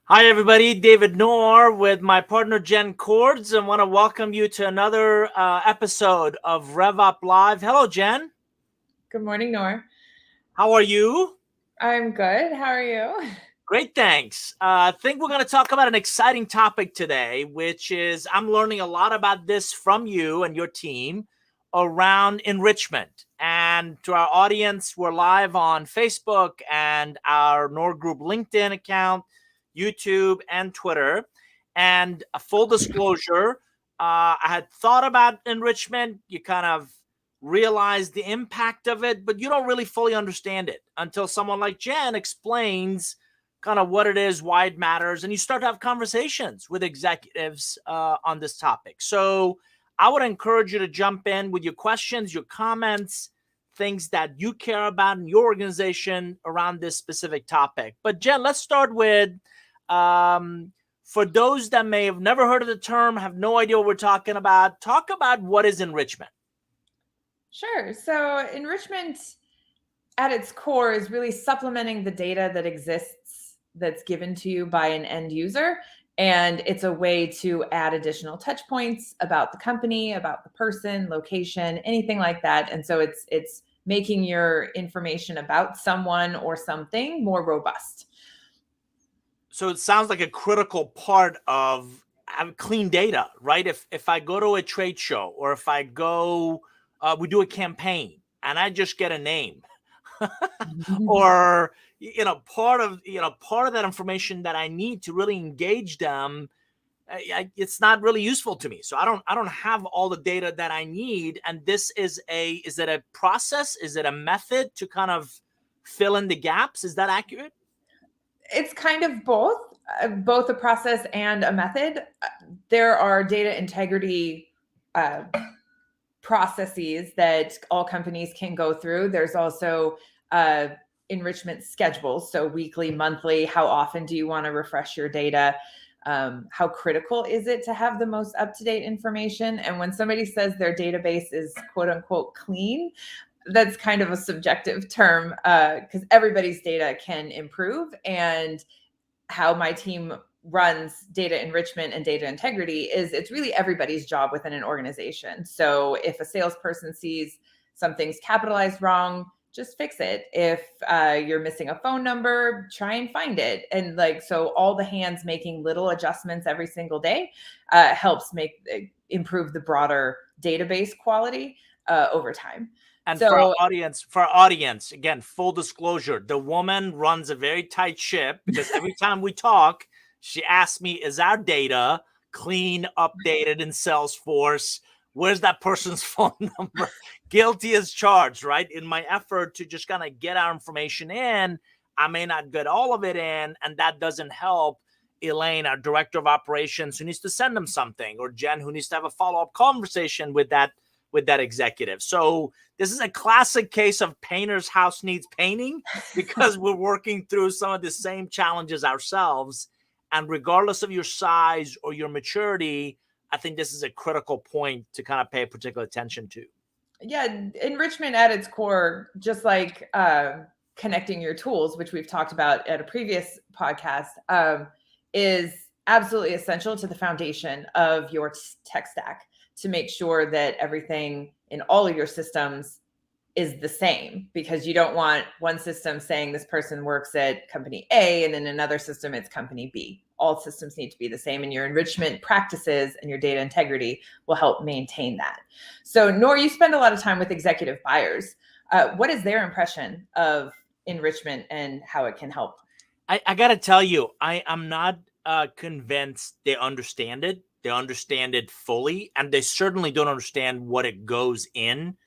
Hi, everybody. David Noor with my partner, Jen Cords. I want to welcome you to another episode of Rev Up Live. Hello, Jen. Good morning, Noor. How are you? I'm good. How are you? Great, thanks. I think we're going to talk about an exciting topic today, which is I'm learning a lot about this from you and your team around enrichment. And to our audience, we're live on Facebook and our Noor Group LinkedIn account, YouTube, and Twitter. And a full disclosure, I had thought about enrichment. You kind of realize the impact of it, but you don't really fully understand it until someone like Jen explains kind of what it is, why it matters, and you start to have conversations with executives on this topic. So I would encourage you to jump in with your questions, your comments, things that you care about in your organization around this specific topic. But Jen, let's start with, for those that may have never heard of the term, have no idea what we're talking about, talk about what is enrichment. Sure. So enrichment at its core is really supplementing the data that exists that's given to you by an end user. And it's a way to add additional touch points about the company, about the person, location, anything like that. And so it's making your information about someone or something more robust. So it sounds like a critical part of clean data, right? If I go to a trade show or if I go, we do a campaign and I just get a name or, part of that information that I need to really engage them, it's not really useful to me. So I don't have all the data that I need. And this is it a process? Is it a method to kind of fill in the gaps? Is that accurate? It's kind of both a process and a method. There are data integrity processes that all companies can go through. There's also enrichment schedules. So weekly, monthly, how often do you want to refresh your data? How critical is it to have the most up-to-date information? And when somebody says their database is quote unquote clean, that's kind of a subjective term because everybody's data can improve. And how my team runs data enrichment and data integrity is it's really everybody's job within an organization. So if a salesperson sees something's capitalized wrong, just fix it. If you're missing a phone number, try and find it. And so all the hands making little adjustments every single day helps improve the broader database quality over time. And for our audience, again, full disclosure, the woman runs a very tight ship because every time we talk, she asks me, is our data clean, updated in Salesforce? Where's that person's phone number? Guilty as charged, right? In my effort to just kind of get our information in, I may not get all of it in, and that doesn't help Elaine, our director of operations, who needs to send them something, or Jen, who needs to have a follow-up conversation with that executive. So this is a classic case of painter's house needs painting because we're working through some of the same challenges ourselves. And regardless of your size or your maturity, I think this is a critical point to kind of pay particular attention to. Yeah, enrichment at its core, just like connecting your tools, which we've talked about at a previous podcast, is absolutely essential to the foundation of your tech stack to make sure that everything in all of your systems is the same, because you don't want one system saying this person works at company A and in another system it's company B. All systems need to be the same, and your enrichment practices and your data integrity will help maintain that. So Noor, you spend a lot of time with executive buyers. What is their impression of enrichment and how it can help? I got to tell you, I am not convinced they understand it. They understand it fully, and they certainly don't understand what it goes in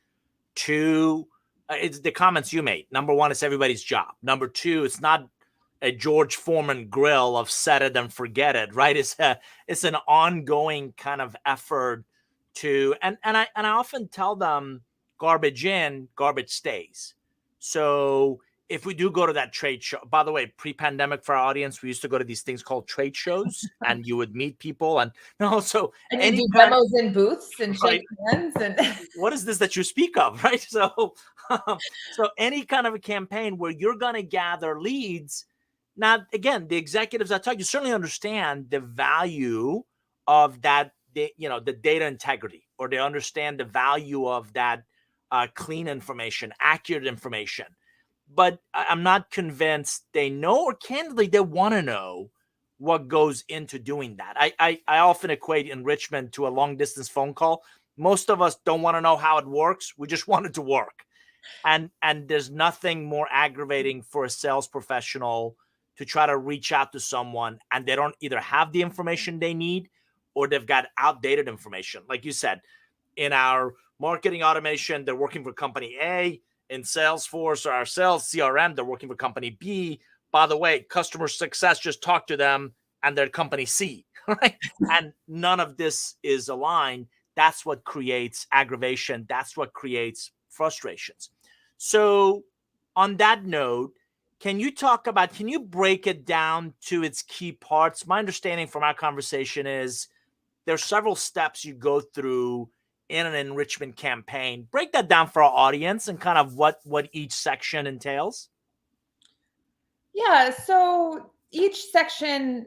to. It's the comments you made. Number one, it's everybody's job. Number two, it's not a George Foreman grill of set it and forget it, right? It's an ongoing kind of effort to, and I often tell them, garbage in, garbage stays. So if we do go to that trade show, by the way, pre-pandemic for our audience, we used to go to these things called trade shows, and you would meet people, and also you do demos in booths and shake hands. And what is this that you speak of, right? So, so any kind of a campaign where you're going to gather leads, Now, again, the executives I talk, you certainly understand the value of that, the data integrity, or they understand the value of that clean information, accurate information. But I'm not convinced they know, or candidly, they want to know what goes into doing that. I often equate enrichment to a long distance phone call. Most of us don't want to know how it works. We just want it to work. And there's nothing more aggravating for a sales professional to try to reach out to someone and they don't either have the information they need, or they've got outdated information. Like you said, in our marketing automation, they're working for company A. In Salesforce or our sales CRM, they're working for company B. By the way, customer success just talked to them and they're company C, right? And none of this is aligned. That's what creates aggravation. That's what creates frustrations. So on that note, can you break it down to its key parts? My understanding from our conversation is there's several steps you go through in an enrichment campaign. Break that down for our audience and kind of what each section entails. Yeah, so each section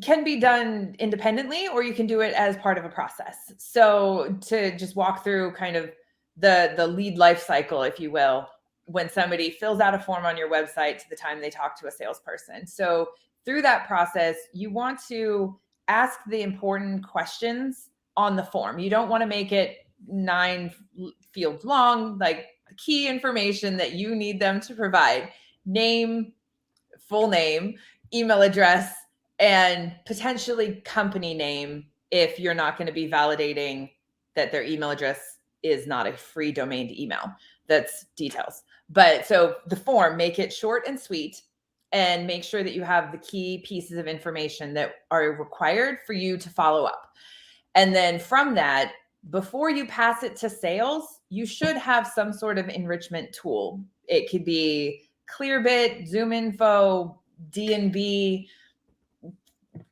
can be done independently, or you can do it as part of a process. So to just walk through kind of the lead life cycle, if you will, when somebody fills out a form on your website to the time they talk to a salesperson. So through that process, you want to ask the important questions on the form. You don't want to make it 9 fields long, like key information that you need them to provide: name, full name, email address, and potentially company name if you're not going to be validating that their email address is not a free domained email. That's details. But so the form, make it short and sweet, and make sure that you have the key pieces of information that are required for you to follow up. And then from that, before you pass it to sales, you should have some sort of enrichment tool. It could be Clearbit, ZoomInfo, D&B,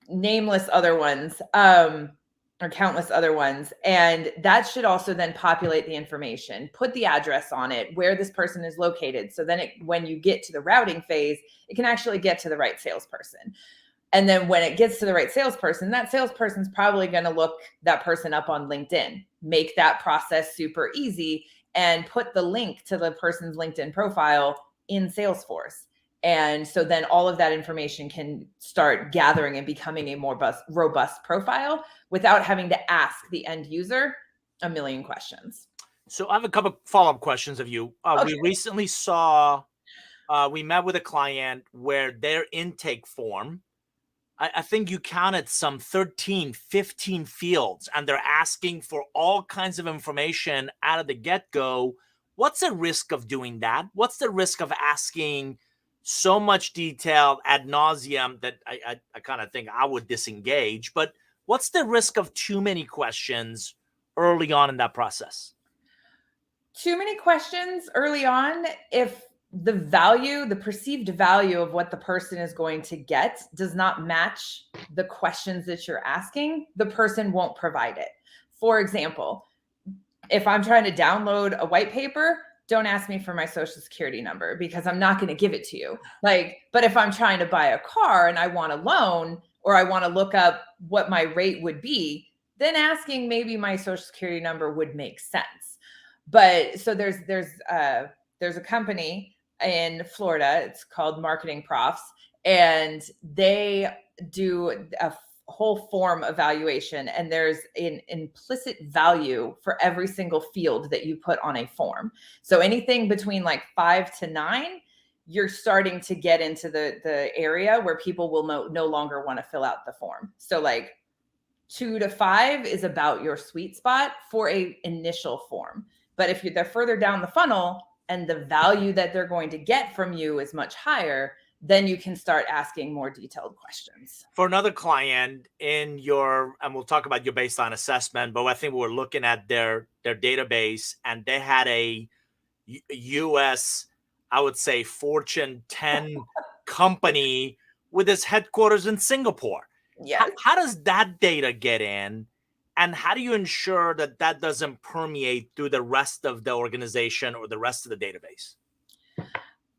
nameless other ones, or countless other ones. And that should also then populate the information, put the address on it, where this person is located. So then when you get to the routing phase, it can actually get to the right salesperson. And then when it gets to the right salesperson, that salesperson's probably going to look that person up on LinkedIn, make that process super easy, and put the link to the person's LinkedIn profile in Salesforce. And so then all of that information can start gathering and becoming a more robust profile without having to ask the end user a million questions. So I have a couple follow-up questions of you. Okay. We recently we met with a client where their intake form, I think you counted some 13, 15 fields, and they're asking for all kinds of information out of the get-go. What's the risk of doing that? What's the risk of asking so much detail ad nauseum that I kind of think I would disengage? But what's the risk of too many questions early on in that process? Too many questions early on, if the perceived value of what the person is going to get does not match the questions that you're asking, the person won't provide it. For example, if I'm trying to download a white paper, don't ask me for my social security number because I'm not going to give it to you. But if I'm trying to buy a car and I want a loan, or I want to look up what my rate would be, then asking maybe my social security number would make sense. But so there's a company in Florida, it's called Marketing Profs, and they do a whole form evaluation, and there's an implicit value for every single field that you put on a form. So anything between like 5 to 9, you're starting to get into the area where people will no longer want to fill out the form. So like 2 to 5 is about your sweet spot for a initial form. But if they're further down the funnel and the value that they're going to get from you is much higher, then you can start asking more detailed questions. For another client and we'll talk about your baseline assessment, but I think we were looking at their database, and they had a US, I would say Fortune 10 company with its headquarters in Singapore. Yes. How does that data get in? And how do you ensure that that doesn't permeate through the rest of the organization or the rest of the database?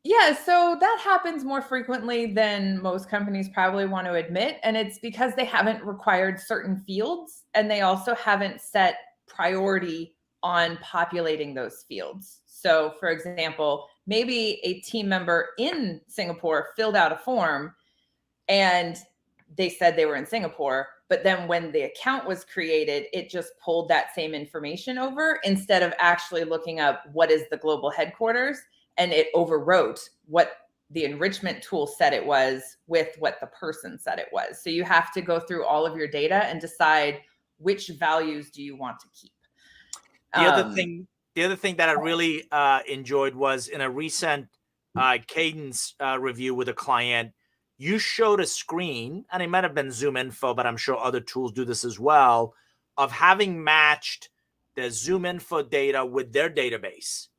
Yeah, so that happens more frequently than most companies probably want to admit. And it's because they haven't required certain fields and they also haven't set priority on populating those fields. So, for example, maybe a team member in Singapore filled out a form and they said they were in Singapore, but then when the account was created, it just pulled that same information over instead of actually looking up what is the global headquarters, and it overwrote what the enrichment tool said it was with what the person said it was. So you have to go through all of your data and decide which values do you want to keep. The other Um, thing, the other thing that I really enjoyed was in a recent cadence review with a client, you showed a screen, and it might have been Zoom Info, but I'm sure other tools do this as well, of having matched the Zoom Info data with their database.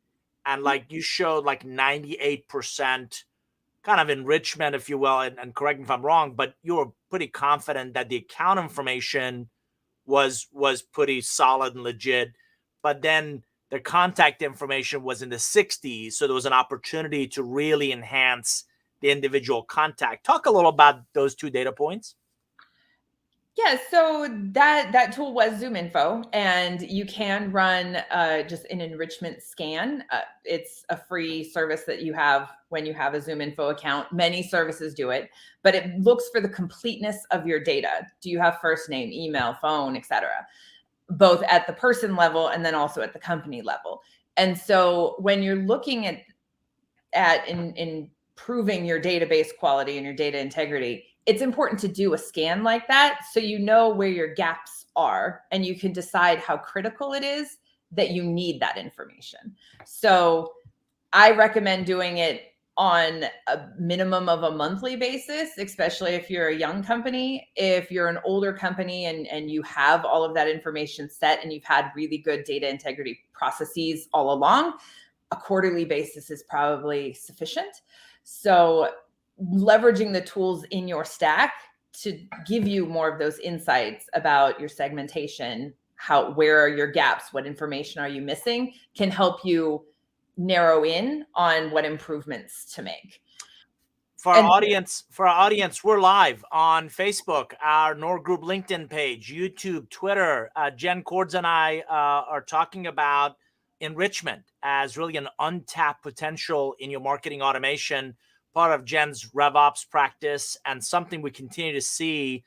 And like you showed like 98% kind of enrichment, if you will, and correct me if I'm wrong, but you were pretty confident that the account information was pretty solid and legit. But then the contact information was in the 60s, so there was an opportunity to really enhance the individual contact. Talk a little about those two data points. Yeah, so that tool was Zoom Info, and you can run just an enrichment scan. It's a free service that you have when you have a Zoom Info account. Many services do it, but it looks for the completeness of your data. Do you have first name, email, phone, etc., both at the person level and then also at the company level. And so when you're looking at improving your database quality and your data integrity, it's important to do a scan like that so you know where your gaps are and you can decide how critical it is that you need that information. So I recommend doing it on a minimum of a monthly basis, especially if you're a young company. If you're an older company and you have all of that information set and you've had really good data integrity processes all along, a quarterly basis is probably sufficient. So leveraging the tools in your stack to give you more of those insights about your segmentation, where are your gaps, what information are you missing, can help you narrow in on what improvements to make. And For our audience, we're live on Facebook, our Nor Group LinkedIn page, YouTube, Twitter. Jen Cords and I are talking about enrichment as really an untapped potential in your marketing automation, part of Jen's RevOps practice, and something we continue to see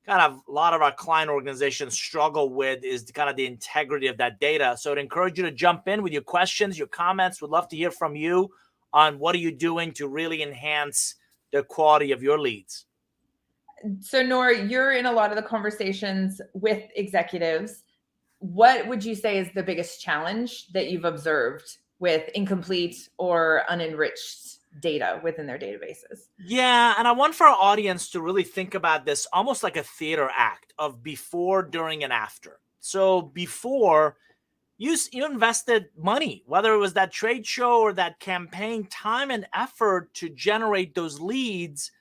kind of a lot of our client organizations struggle with is kind of the integrity of that data. So I'd encourage you to jump in with your questions, your comments. We'd love to hear from you on what are you doing to really enhance the quality of your leads. so, Nora, you're in a lot of the conversations with executives. What would you say is the biggest challenge that you've observed with incomplete or unenriched data within their databases? Yeah, and I want for our audience to really think about this almost like a theater act of before, during, and after. So before, you invested money, whether it was that trade show or that campaign, time and effort to generate those leads.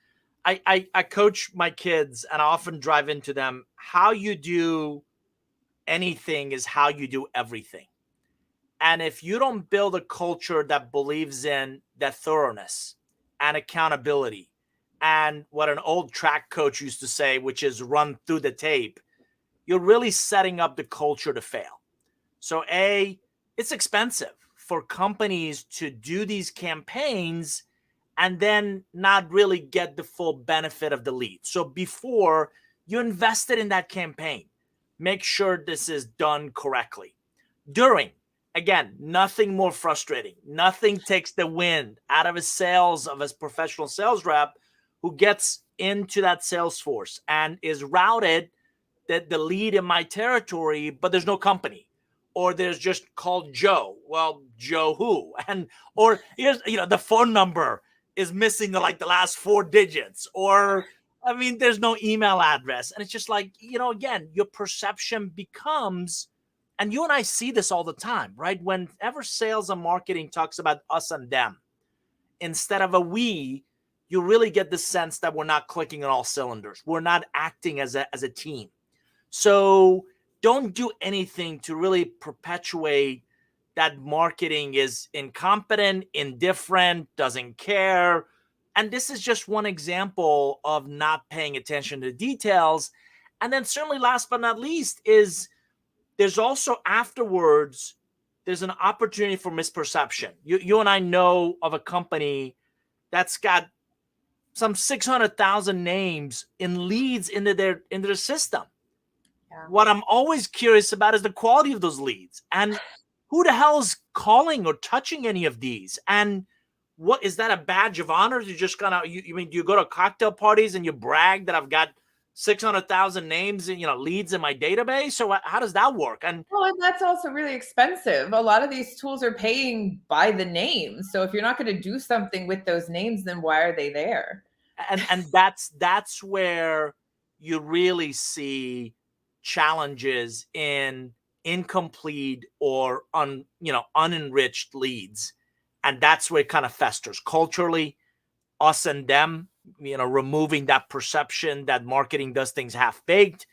I coach my kids and I often drive into them. How you do anything is how you do everything. And if you don't build a culture that believes in that thoroughness and accountability and what an old track coach used to say, which is run through the tape, you're really setting up the culture to fail. So it's expensive for companies to do these campaigns and then not really get the full benefit of the lead. So before you invested in that campaign, make sure this is done correctly. During, again, nothing more frustrating. Nothing takes the wind out of his professional sales rep who gets into that sales force and is routed that the lead in my territory, but there's no company, or there's just called Joe. Well, Joe who? And or here's the phone number is missing the last 4 digits, or I mean, there's no email address, and it's just like again, your perception becomes, and you and I see this all the time, right? Whenever sales and marketing talks about us and them instead of a we, you really get the sense that we're not clicking on all cylinders. We're not acting as a team. So don't do anything to really perpetuate that marketing is incompetent, indifferent, doesn't care. And this is just one example of not paying attention to details. And then certainly last but not least is there's also afterwards, there's an opportunity for misperception. You and I know of a company that's got some 600,000 names in leads into their system. Yeah. What I'm always curious about is the quality of those leads and who the hell is calling or touching any of these. And what is that a badge of honor? You just gonna you mean you go to cocktail parties and you brag that I've got 600,000 names and leads in my database? So how does that work? And Well, and that's also really expensive. A lot of these tools are paying by the name. So if you're not going to do something with those names, then why are they there? and that's where you really see challenges in incomplete or unenriched leads, and that's where it kind of festers culturally, us and them, removing that perception that marketing does things half baked,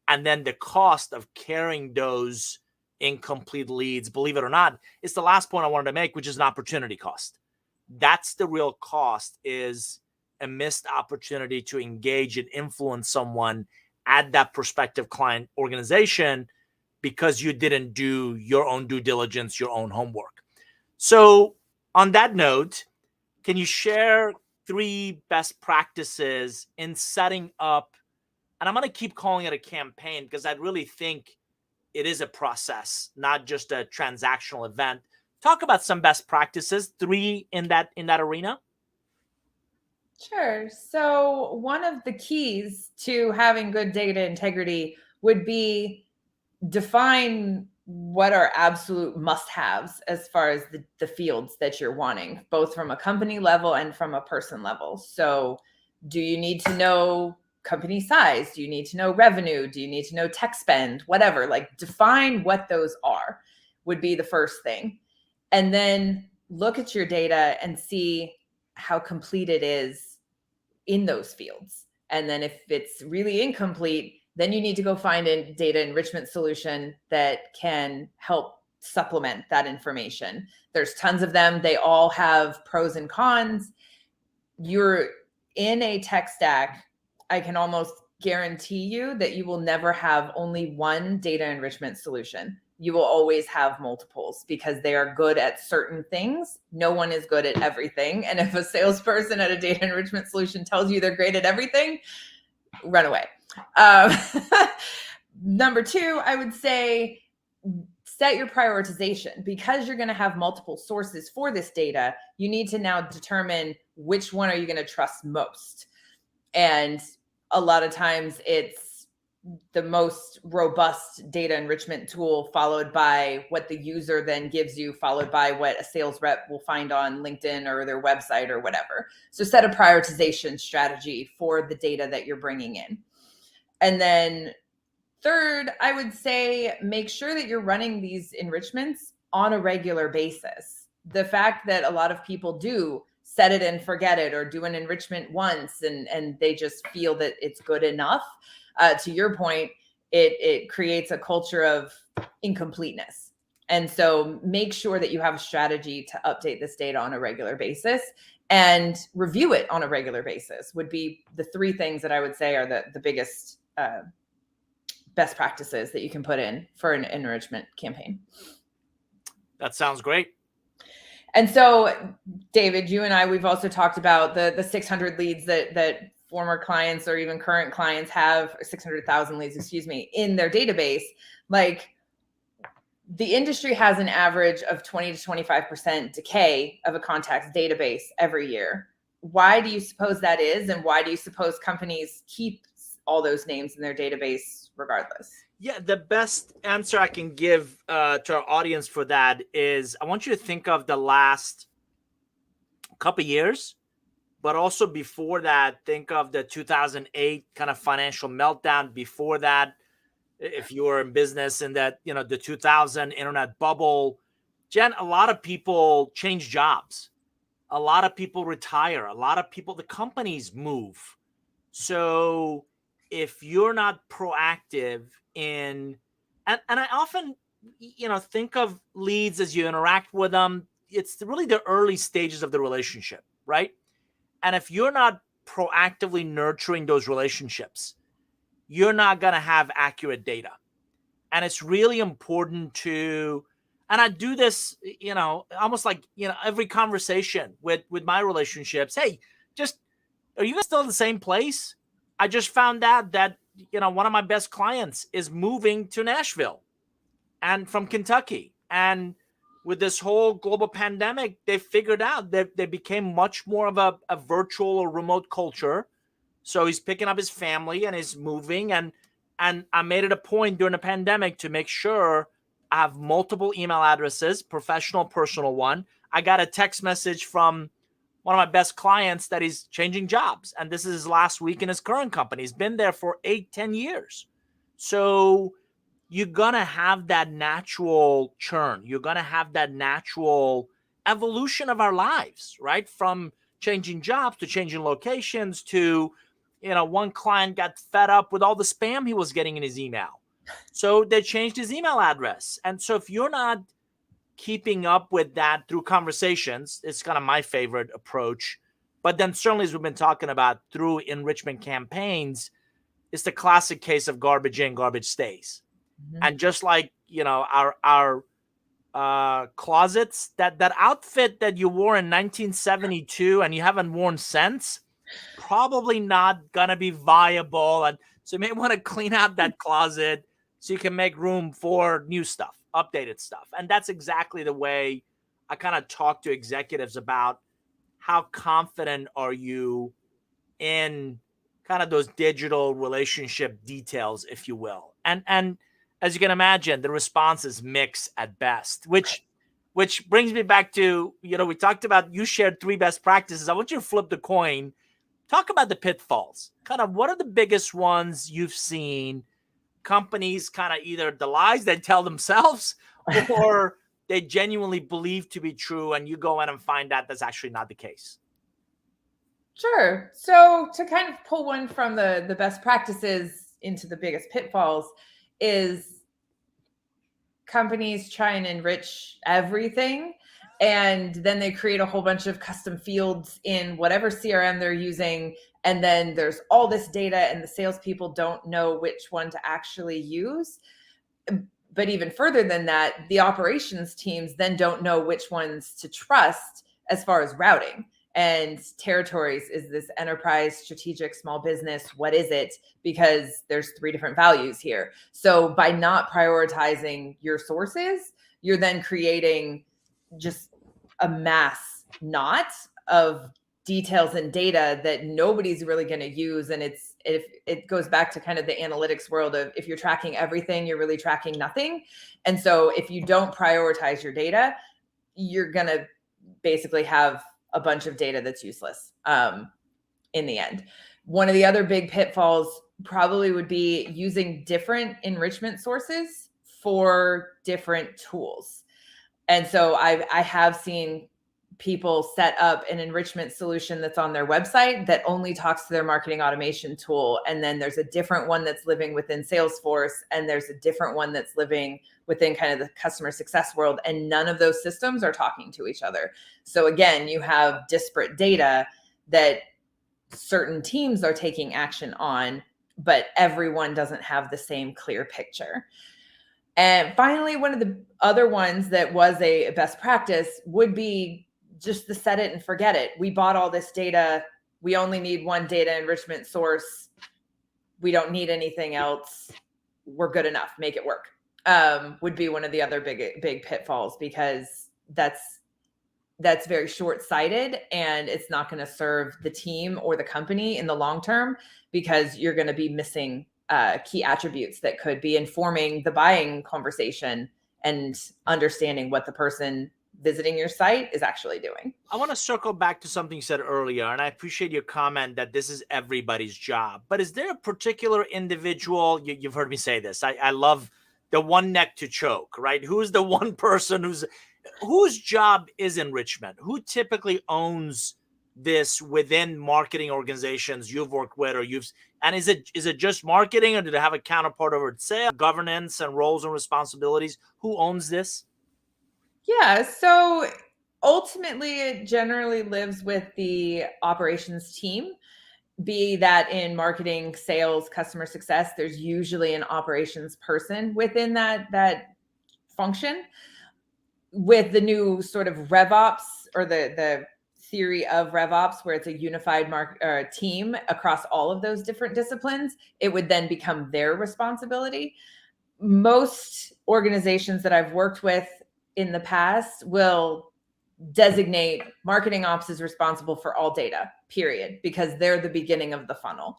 and then the cost of carrying those incomplete leads, believe it or not, is the last point I wanted to make, which is an opportunity cost. That's the real cost, is a missed opportunity to engage and influence someone at that prospective client organization because you didn't do your own due diligence, your own homework. So on that note, can you share 3 best practices in setting up, and I'm going to keep calling it a campaign because I really think it is a process, not just a transactional event. Talk about some best practices, 3 in that arena. Sure. So one of the keys to having good data integrity would be define what are absolute must-haves as far as the fields that you're wanting, both from a company level and from a person level. So do you need to know company size? Do you need to know revenue? Do you need to know tech spend? Whatever, like define what those are would be the first thing. And then look at your data and see how complete it is in those fields. And then if it's really incomplete, then you need to go find a data enrichment solution that can help supplement that information. There's tons of them. They all have pros and cons. You're in a tech stack, I can almost guarantee you that you will never have only one data enrichment solution. You will always have multiples because they are good at certain things. No one is good at everything. And if a salesperson at a data enrichment solution tells you they're great at everything, run away. Number 2, I would say set your prioritization. Because you're going to have multiple sources for this data, you need to now determine which one are you going to trust most. And a lot of times it's the most robust data enrichment tool, followed by what the user then gives you, followed by what a sales rep will find on LinkedIn or their website or whatever. So set a prioritization strategy for the data that you're bringing in. And then 3rd, I would say make sure that you're running these enrichments on a regular basis. The fact that a lot of people do set it and forget it, or do an enrichment once and they just feel that it's good enough, to your point, it creates a culture of incompleteness. And so make sure that you have a strategy to update this data on a regular basis and review it on a regular basis would be the 3 things that I would say are the biggest best practices that you can put in for an enrichment campaign. That sounds great. And so, David, you and I, we've also talked about the 600 leads that former clients or even current clients have, 600,000 leads, excuse me, in their database. Like, the industry has an average of 20 to 25% decay of a contact's database every year. Why do you suppose that is? And why do you suppose companies keep all those names in their database regardless? Yeah, the best answer I can give to our audience for that is I want you to think of the last couple of years, but also before that, think of the 2008 kind of financial meltdown. Before that, if you were in business in that, the 2000 internet bubble, Jen, a lot of people change jobs. A lot of people retire. A lot of people, the companies move. So if you're not proactive in, and I often, think of leads as you interact with them. It's really the early stages of the relationship, right? And if you're not proactively nurturing those relationships, you're not going to have accurate data. And it's really important and I do this, almost like, every conversation with my relationships. Hey, just, are you guys still in the same place? I just found out that, one of my best clients is moving to Nashville and from Kentucky. And with this whole global pandemic, they figured out that they became much more of a virtual or remote culture. So he's picking up his family and he's moving. And I made it a point during the pandemic to make sure I have multiple email addresses, professional, personal one. I got a text message from one of my best clients that he's changing jobs. And this is his last week in his current company. He's been there for 8-10 years. So you're going to have that natural churn. You're going to have that natural evolution of our lives, right? From changing jobs to changing locations to, one client got fed up with all the spam he was getting in his email. So they changed his email address. And so if you're not keeping up with that through conversations, it's kind of my favorite approach. But then certainly, as we've been talking about, through enrichment campaigns, it's the classic case of garbage in, garbage stays. Mm-hmm. And just like, our closets, that outfit that you wore in 1972 and you haven't worn since, probably not going to be viable. And so you may want to clean out that closet so you can make room for new stuff, updated stuff. And that's exactly the way I kind of talk to executives about how confident are you in kind of those digital relationship details, if you will. And as you can imagine, the response is mixed at best, which brings me back to, we talked about, you shared 3 best practices. I want you to flip the coin. Talk about the pitfalls. Kind of what are the biggest ones you've seen companies kind of either the lies they tell themselves or they genuinely believe to be true, and you go in and find out that's actually not the case? Sure. So to kind of pull one from the best practices into the biggest pitfalls is companies try and enrich everything. And then they create a whole bunch of custom fields in whatever CRM they're using. And then there's all this data and the salespeople don't know which one to actually use. But even further than that, the operations teams then don't know which ones to trust as far as routing. And territories, is this enterprise, strategic, small business? What is it? Because there's 3 different values here. So by not prioritizing your sources, you're then creating just a mass knot of details and data that nobody's really going to use. And it goes back to kind of the analytics world of, if you're tracking everything, you're really tracking nothing. And so if you don't prioritize your data, you're going to basically have a bunch of data that's useless in the end. One of the other big pitfalls probably would be using different enrichment sources for different tools. And so I have seen people set up an enrichment solution that's on their website that only talks to their marketing automation tool. And then there's a different one that's living within Salesforce. And there's a different one that's living within kind of the customer success world. And none of those systems are talking to each other. So again, you have disparate data that certain teams are taking action on, but everyone doesn't have the same clear picture. And finally, one of the other ones that was a best practice would be just the set it and forget it. We bought all this data. We only need one data enrichment source. We don't need anything else. We're good enough. Make it work. Would be one of the other big pitfalls, because that's very short-sighted, and it's not going to serve the team or the company in the long term, because you're going to be missing key attributes that could be informing the buying conversation and understanding what the person visiting your site is actually doing. I want to circle back to something you said earlier, and I appreciate your comment that this is everybody's job. But is there a particular individual, you've heard me say this, I love the one neck to choke, right? Who's the one person whose job is enrichment? Who typically owns this within marketing organizations you've worked with, and is it just marketing, or do they have a counterpart over at sales, governance, and roles and responsibilities? Who owns this? Yeah, so ultimately, it generally lives with the operations team, be that in marketing, sales, customer success. There's usually an operations person within that function. With the new sort of RevOps, or the theory of RevOps, where it's a unified team across all of those different disciplines, it would then become their responsibility. Most organizations that I've worked with in the past will designate marketing ops as responsible for all data, period, because they're the beginning of the funnel.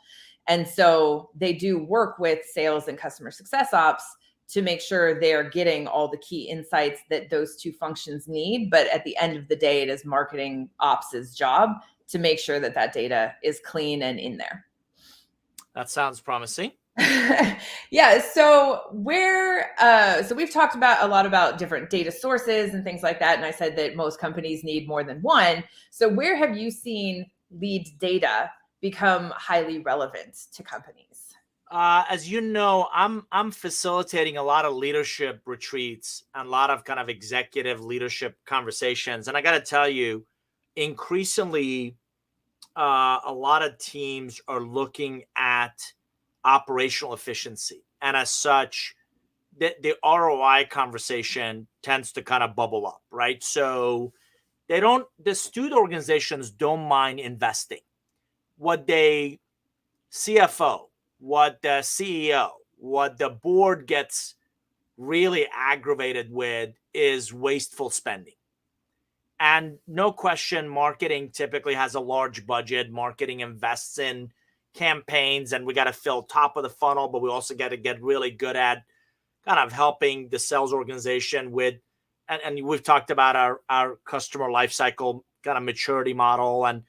And so they do work with sales and customer success ops to make sure they're getting all the key insights that those two functions need. But at the end of the day, it is marketing ops's job to make sure that that data is clean and in there. That sounds promising. Yeah. So so we've talked about a lot about different data sources and things like that. And I said that most companies need more than one. So where have you seen lead data become highly relevant to companies? As you know, I'm facilitating a lot of leadership retreats and a lot of kind of executive leadership conversations. And I got to tell you, increasingly, a lot of teams are looking at operational efficiency. And as such, the ROI conversation tends to kind of bubble up, right? So the student organizations don't mind investing. What they CFO, what the CEO, what the board gets really aggravated with is wasteful spending. And no question, marketing typically has a large budget. Marketing invests in campaigns, and we got to fill top of the funnel, but we also got to get really good at kind of helping the sales organization with, and we've talked about our customer lifecycle kind of maturity model. And,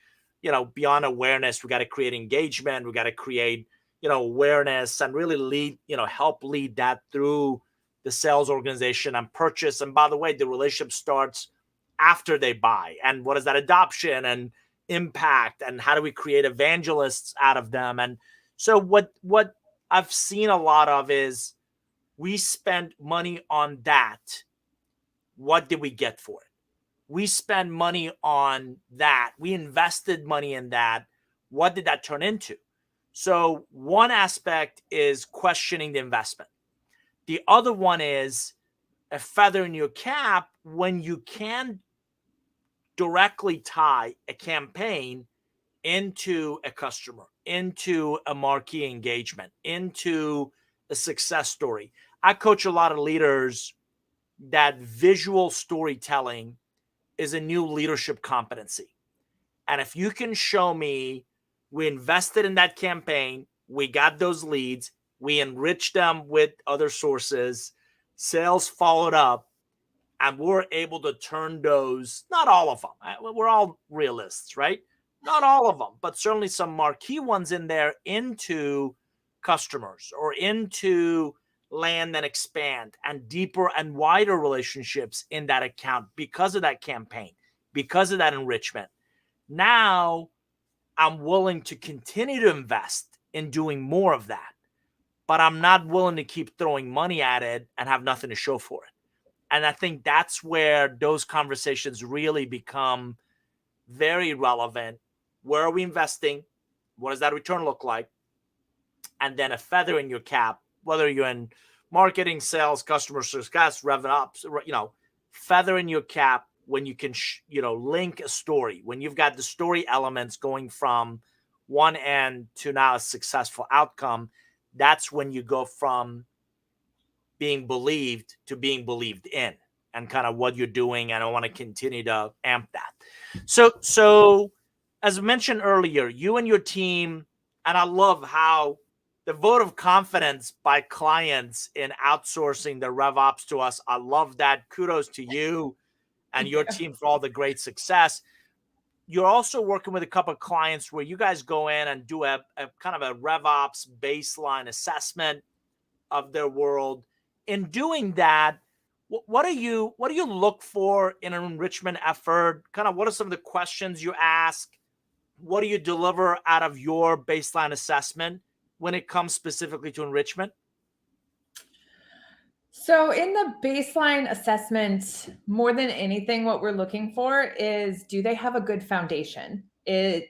beyond awareness, we got to create engagement. We got to create, awareness, and really lead, help lead that through the sales organization and purchase. And by the way, the relationship starts after they buy. And what is that adoption and impact, and how do we create evangelists out of them? And so what I've seen a lot of is, we spend money on that. What did we get for it? We spend money on that. We invested money in that. What did that turn into? So one aspect is questioning the investment. The other one is a feather in your cap when you can directly tie a campaign into a customer, into a marquee engagement, into a success story. I coach a lot of leaders that visual storytelling is a new leadership competency. And if you can show me, we invested in that campaign, we got those leads, we enriched them with other sources, sales followed up, and we're able to turn those, not all of them, we're all realists, right? Not all of them, but certainly some marquee ones in there, into customers or into land and expand and deeper and wider relationships in that account because of that campaign, because of that enrichment. Now I'm willing to continue to invest in doing more of that, but I'm not willing to keep throwing money at it and have nothing to show for it. And I think that's where those conversations really become very relevant. Where are we investing? What does that return look like? And then a feather in your cap, whether you're in marketing, sales, customer success, revenue ops, feather in your cap when you can, link a story, when you've got the story elements going from one end to now a successful outcome. That's when you go from being believed to being believed in, and kind of what you're doing. And I want to continue to amp that. So as I mentioned earlier, you and your team, and I love how the vote of confidence by clients in outsourcing the RevOps to us. I love that. Kudos to you and your team for all the great success. You're also working with a couple of clients where you guys go in and do a kind of a RevOps baseline assessment of their world. In doing that, what do you look for in an enrichment effort? Kind of what are some of the questions you ask? what do you deliver out of your baseline assessment when it comes specifically to enrichment? So in the baseline assessment, more than anything, what we're looking for is, do they have a good foundation?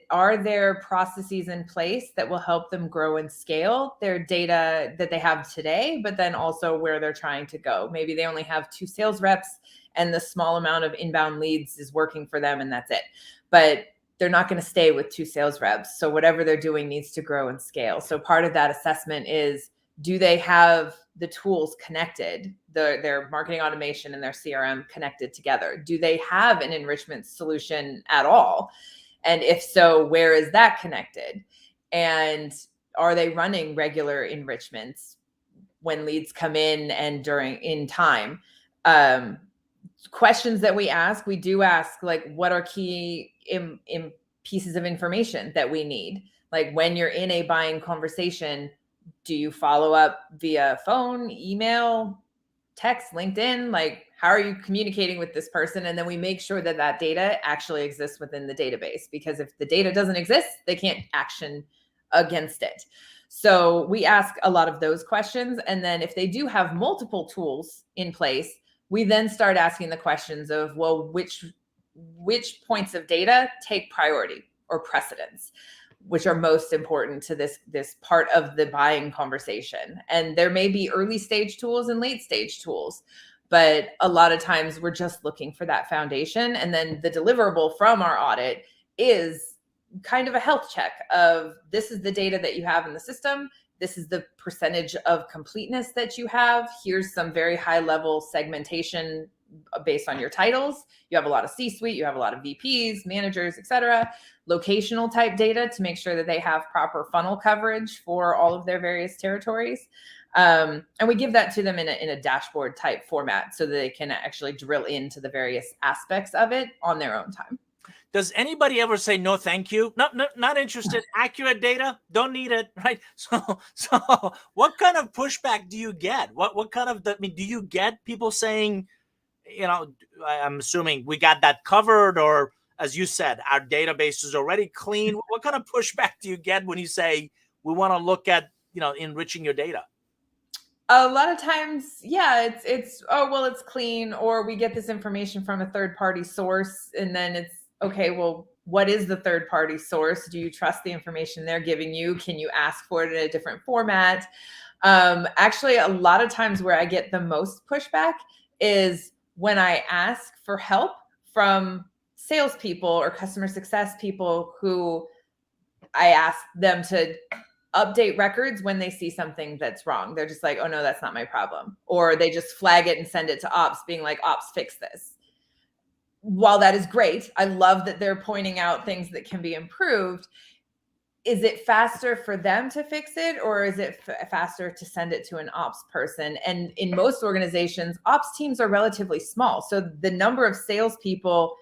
Are there processes in place that will help them grow and scale their data that they have today, but then also where they're trying to go? Maybe they only have 2 sales reps and the small amount of inbound leads is working for them and that's it. But they're not going to stay with 2 sales reps. So whatever they're doing needs to grow and scale. So part of that assessment is, do they have the tools connected, their marketing automation and their CRM connected together? Do they have an enrichment solution at all? And if so, where is that connected? And are they running regular enrichments when leads come in and in time? Questions that we do ask, like, what are key pieces of information that we need? Like, when you're in a buying conversation, do you follow up via phone, email, text, LinkedIn? Like, how are you communicating with this person? And then we make sure that that data actually exists within the database, because if the data doesn't exist, they can't action against it. So we ask a lot of those questions. And then if they do have multiple tools in place, we then start asking the questions of, well, which points of data take priority or precedence, which are most important to this part of the buying conversation. And there may be early stage tools and late stage tools, but a lot of times we're just looking for that foundation. And then the deliverable from our audit is kind of a health check of, this is the data that you have in the system. This is the percentage of completeness that you have. Here's some very high level segmentation based on your titles. You have a lot of C-suite, you have a lot of VPs, managers, etc. Locational type data to make sure that they have proper funnel coverage for all of their various territories. And we give that to them in a dashboard type format so that they can actually drill into the various aspects of it on their own time. Does anybody ever say, no, thank you? Not interested. Accurate data, don't need it, right? So what kind of pushback do you get? What kind of, do you get people saying, I'm assuming we got that covered, or as you said, our database is already clean? What kind of pushback do you get when you say, we want to look at, enriching your data? A lot of times, yeah, it's oh, well, it's clean, or we get this information from a third party source, and then it's, okay, well, what is the third party source? Do you trust the information they're giving you? Can you ask for it in a different format? Actually, a lot of times where I get the most pushback is when I ask for help from salespeople or customer success people, who I ask them to update records when they see something that's wrong. They're just like, oh no, that's not my problem. Or they just flag it and send it to ops being like, ops, fix this. While that is great, I love that they're pointing out things that can be improved. Is it faster for them to fix it, or is it faster to send it to an ops person? And in most organizations, ops teams are relatively small. So the number of salespeople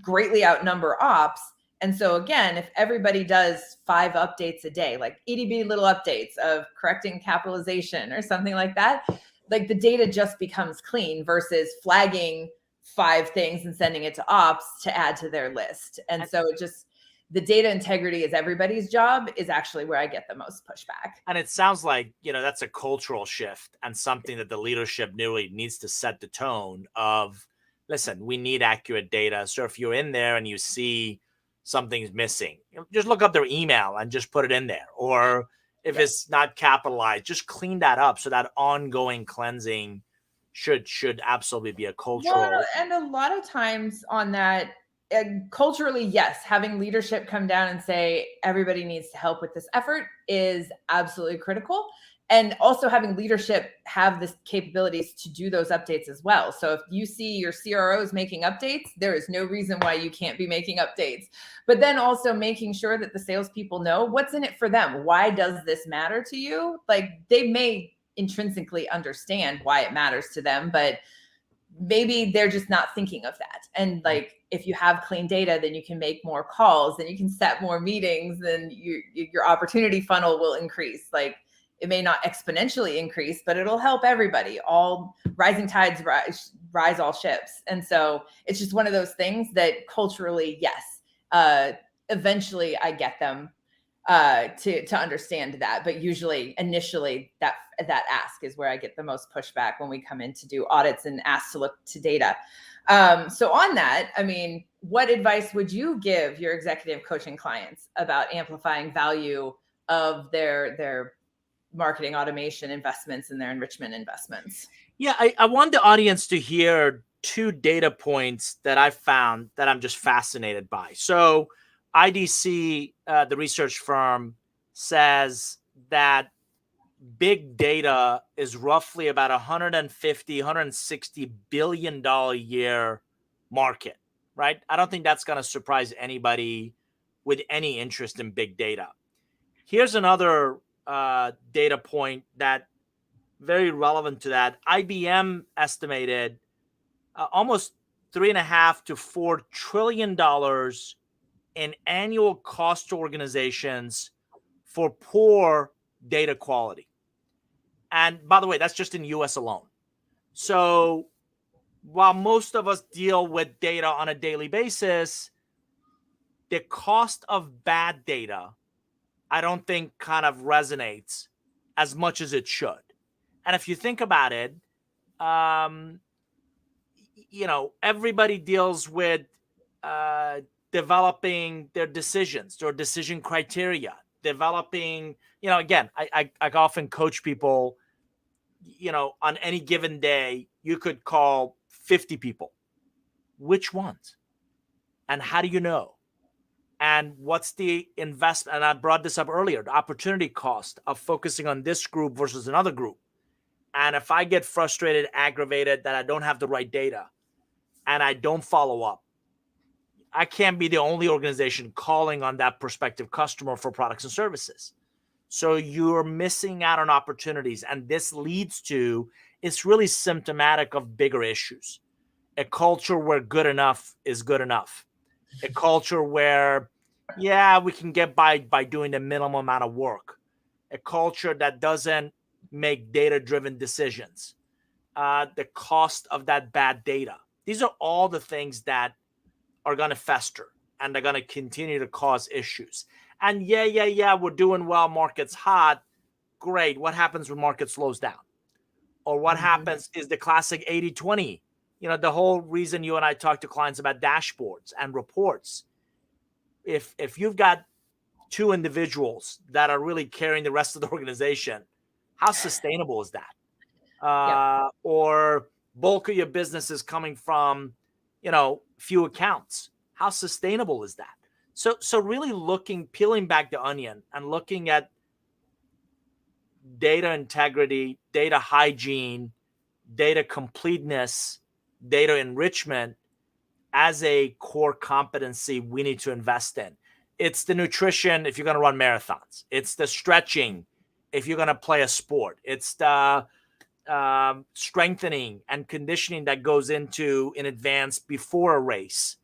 greatly outnumber ops. And so again, if everybody does 5 updates a day, like itty bitty little updates of correcting capitalization or something like that, like the data just becomes clean versus flagging 5 things and sending it to ops to add to their list. And so it just, the data integrity is everybody's job, is actually where I get the most pushback. And it sounds like, that's a cultural shift and something that the leadership really needs to set the tone of, listen, we need accurate data. So if you're in there and you see something's missing, just look up their email and just put it in there. Or if it's not capitalized, just clean that up. So that ongoing cleansing should absolutely be a cultural. Well, and a lot of times on that, culturally, yes, having leadership come down and say everybody needs to help with this effort is absolutely critical. And also having leadership have the capabilities to do those updates as well. So if you see your CROs making updates, there is no reason why you can't be making updates. But then also making sure that the salespeople know what's in it for them. Why does this matter to you? Like, they may intrinsically understand why it matters to them, but maybe they're just not thinking of that. And like, if you have clean data, then you can make more calls, then you can set more meetings, then your opportunity funnel will increase. Like, it may not exponentially increase, but it'll help everybody. All rising tides rise all ships. And so it's just one of those things that culturally, yes, eventually I get them to understand that. But usually initially that ask is where I get the most pushback when we come in to do audits and ask to look to data. So on that, I mean, what advice would you give your executive coaching clients about amplifying value of their marketing automation investments and their enrichment investments? Yeah, I want the audience to hear 2 data points that I found that I'm just fascinated by. So IDC, the research firm, says that big data is roughly about 150, 160 billion dollar a year market, right? I don't think that's going to surprise anybody with any interest in big data. Here's another data point that very relevant to that. IBM estimated almost $3.5 to $4 trillion in annual cost to organizations for poor data quality. And by the way, that's just in the US alone. So while most of us deal with data on a daily basis, the cost of bad data, I don't think kind of resonates as much as it should. And if you think about it, um, everybody deals with developing their decisions or decision criteria, developing, again, I often coach people, on any given day, you could call 50 people. Which ones? And how do you know? And what's the investment? And I brought this up earlier, the opportunity cost of focusing on this group versus another group. And if I get frustrated, aggravated that I don't have the right data and I don't follow up, I can't be the only organization calling on that prospective customer for products and services. So you're missing out on opportunities. And this leads to, it's really symptomatic of bigger issues. A culture where good enough is good enough. A culture where, we can get by doing the minimum amount of work. A culture that doesn't make data-driven decisions. The cost of that bad data. These are all the things that are going to fester and they're going to continue to cause issues. And we're doing well. Market's hot. Great. What happens when market slows down? Or what happens is the classic 80-20. The whole reason you and I talk to clients about dashboards and reports. If you've got 2 individuals that are really carrying the rest of the organization, how sustainable is that? Or bulk of your business is coming from, few accounts. How sustainable is that? So really peeling back the onion and looking at data integrity, data hygiene, data completeness, data enrichment as a core competency we need to invest in. It's the nutrition if you're going to run marathons. It's the stretching if you're going to play a sport. It's the strengthening and conditioning that goes into in advance before a race.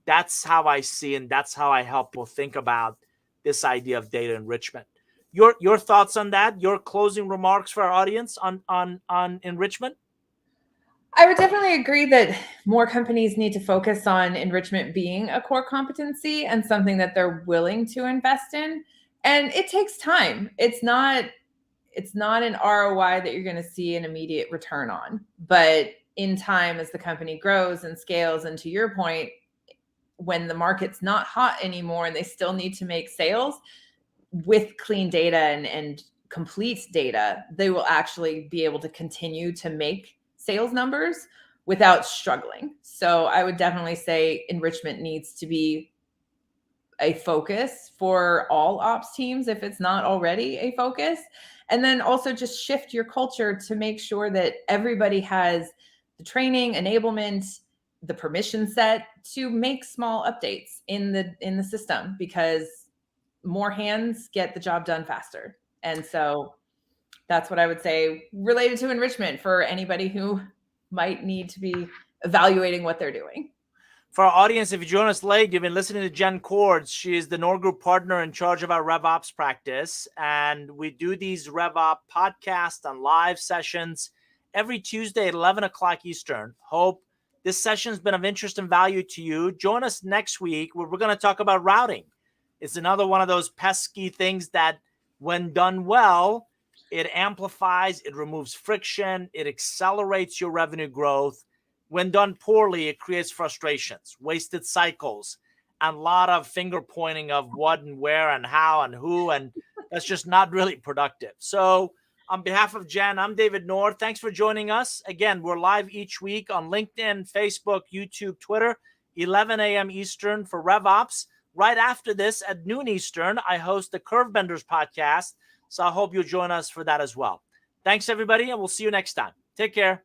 That's how I see, and that's how I help people think about this idea of data enrichment. Your thoughts on that? Your closing remarks for our audience on enrichment? I would definitely agree that more companies need to focus on enrichment being a core competency and something that they're willing to invest in. And it takes time. It's not an ROI that you're going to see an immediate return on. But in time, as the company grows and scales, and to your point, when the market's not hot anymore and they still need to make sales, with clean data and complete data, they will actually be able to continue to make sales numbers without struggling. So I would definitely say enrichment needs to be a focus for all ops teams if it's not already a focus. And then also just shift your culture to make sure that everybody has the training, enablement, the permission set to make small updates in the system, because more hands get the job done faster. And so that's what I would say related to enrichment for anybody who might need to be evaluating what they're doing. For our audience, if you join us late, you've been listening to Jen Cords. She is the Nord Group partner in charge of our RevOps practice. And we do these RevOps podcasts on live sessions every Tuesday at 11 o'clock Eastern. Hope this session has been of interest and value to you. Join us next week where we're going to talk about routing. It's another one of those pesky things that when done well, it amplifies, it removes friction, it accelerates your revenue growth. When done poorly, it creates frustrations, wasted cycles, and a lot of finger pointing of what and where and how and who, and that's just not really productive. So on behalf of Jen, I'm David Noor. Thanks for joining us. Again, we're live each week on LinkedIn, Facebook, YouTube, Twitter, 11 a.m. Eastern for RevOps. Right after this at noon Eastern, I host the Curve Benders podcast. So I hope you'll join us for that as well. Thanks, everybody, and we'll see you next time. Take care.